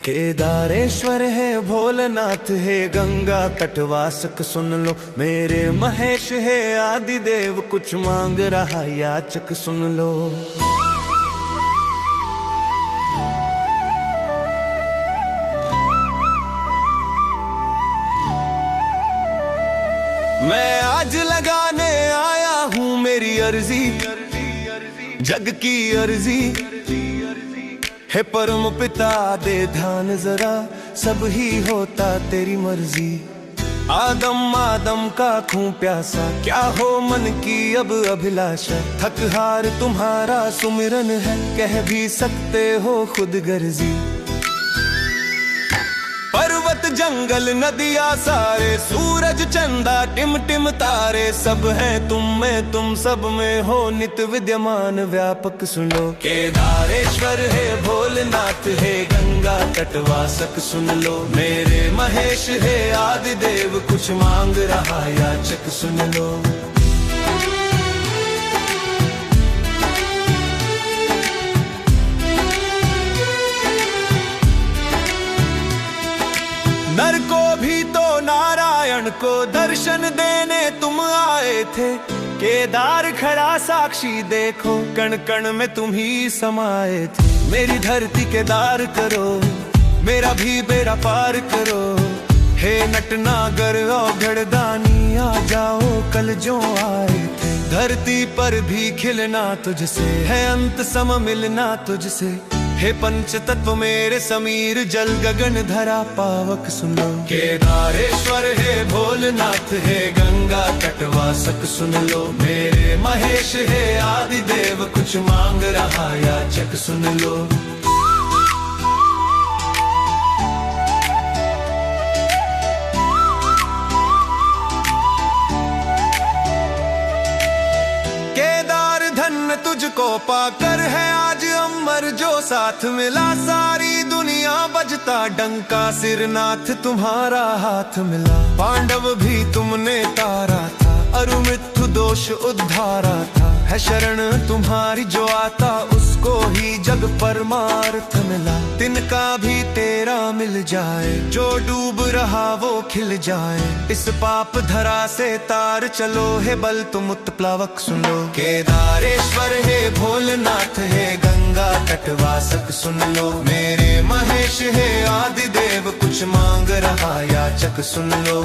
केदारेश्वर है भोलेनाथ है गंगा तटवासक सुन लो मेरे महेश है आदिदेव कुछ मांग रहा याचक सुन लो। मैं आज लगाने आया हूँ मेरी अर्जी जग की अर्जी है परम पिता दे ध्यान जरा सब ही होता तेरी मर्जी। आदम आदम का खूं प्यासा क्या हो मन की अब अभिलाषा थक हार तुम्हारा सुमिरन है कह भी सकते हो खुद गर्जी। पर्वत जंगल नदियाँ सारे सूरज चंदा टिम टिम तारे सब हैं तुम में तुम सब में हो नित विद्यमान व्यापक सुनो। केदारेश्वर है भोलेनाथ है गंगा तटवासक सुन लो मेरे महेश है आदिदेव कुछ मांग रहा याचक सुन लो। नर को भी तो नारायण को दर्शन देने तुम आए थे केदार खड़ा साक्षी देखो कण कण में तुम ही समाये थे। मेरी धरती केदार करो मेरा भी बेड़ा पार करो हे नटनागर औघड़दानी आ जाओ कल जो आए थे। धरती पर भी खिलना तुझसे है अंत सम मिलना तुझसे हे पंच तत्व मेरे समीर जल गगन धरा पावक सुनो। केदारेश्वर है भोलेनाथ है गंगा तटवासक सुन लो मेरे महेश है आदिदेव कुछ मांग रहा याचक सुन लो। केदार धन्य तुझको पाकर है आज अमर जो साथ मिला सारी दुनिया बजता डंका सिरनाथ तुम्हारा हाथ मिला। पांडव भी तुमने तारा था अरु मृत्यु दोष उद्धारा था है शरण तुम्हारी जो आता उसको ही जग परमार्थ मिला। तिनका भी तेरा मिल जाए जो डूब रहा वो खिल जाए इस पाप धरा से तार चलो हे बल तुम उत्प्लावक सुनो। केदारेश्वर है भोलेनाथ है गंगा तटवासक सुन लो मेरे महेश है आदिदेव कुछ मांग रहा याचक सुन लो।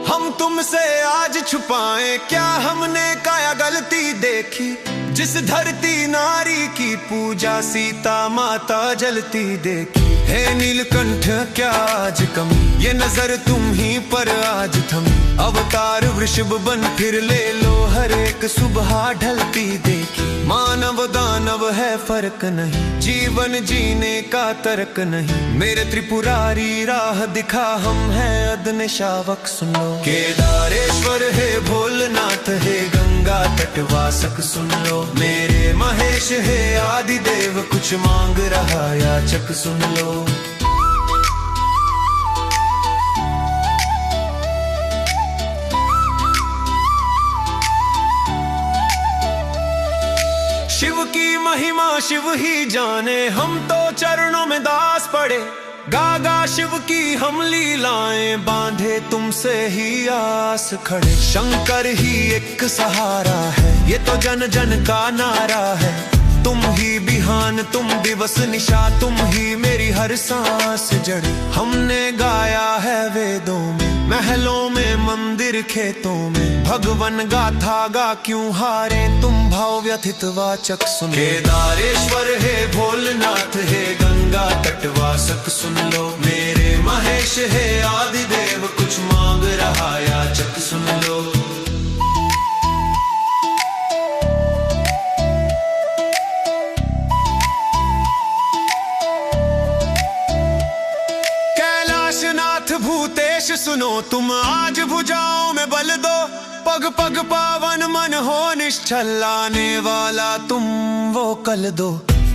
हम तुमसे आज छुपाएं क्या हमने काया गलती देखी जिस धरती नारी की पूजा सीता माता जलती देखी। हे नीलकंठ क्या आज कमी ये नजर तुम ही पर आज थमी अवतार वृषभ बन फिर ले लो हर एक सुबह ढलती देखी। मानव दानव है फर्क नहीं जीवन जीने का तर्क नहीं मेरे त्रिपुरारी राह दिखा हम हैं अदन शावक सुनो। केदारेश्वर है भोलेनाथ है गंगा तटवासक सुन लो मेरे महेश है आदिदेव कुछ मांग रहा याचक सुन लो। शिव की महिमा शिव ही जाने हम तो चरणों में दास पड़े गागा शिव की हम लीलाएं बांधे तुमसे ही आस खड़े। शंकर ही एक सहारा है ये तो जन जन का नारा है तुम ही बिहान तुम दिवस निशा तुम ही मेरी हर सांस जड़ी। हमने गाया है वेदों में महलों में मंदिर खेतों में भगवन गाथा गा क्यों हारे तुम भाव व्यथित वाचक सुन। केदारेश्वर है भोलेनाथ है गंगा तटवासक सुन लो मेरे महेश है आदिदेव कुछ मांग रहा याचक सुन लो। कैलाशनाथ भूतेश सुनो तुम आज भुजाओं में बल दो पग पग पावन मन हो निश्चल आने वाला तुम वो कल दो।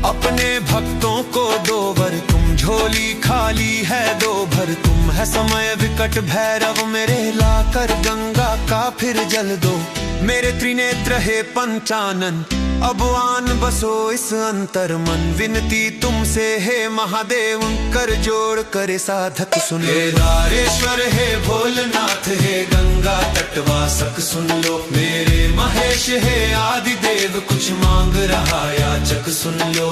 अपने भक्तों को दो वर, तुम झोली खाली है दो भर। तुम है समय विकट भैरव मेरे, लाकर गंगा का फिर जल दो। मेरे त्रिनेत्र है पंचानन, अब आन बसो इस अंतर मन। विनती तुमसे है महादेव, कर जोड़ करे साधक सुन। हे दारेश्वर है भोलनाथ है, गंगा तटवासक सुन लो। मेरे महेश है आदि देव, कुछ मांग रहा याचक सुन लो।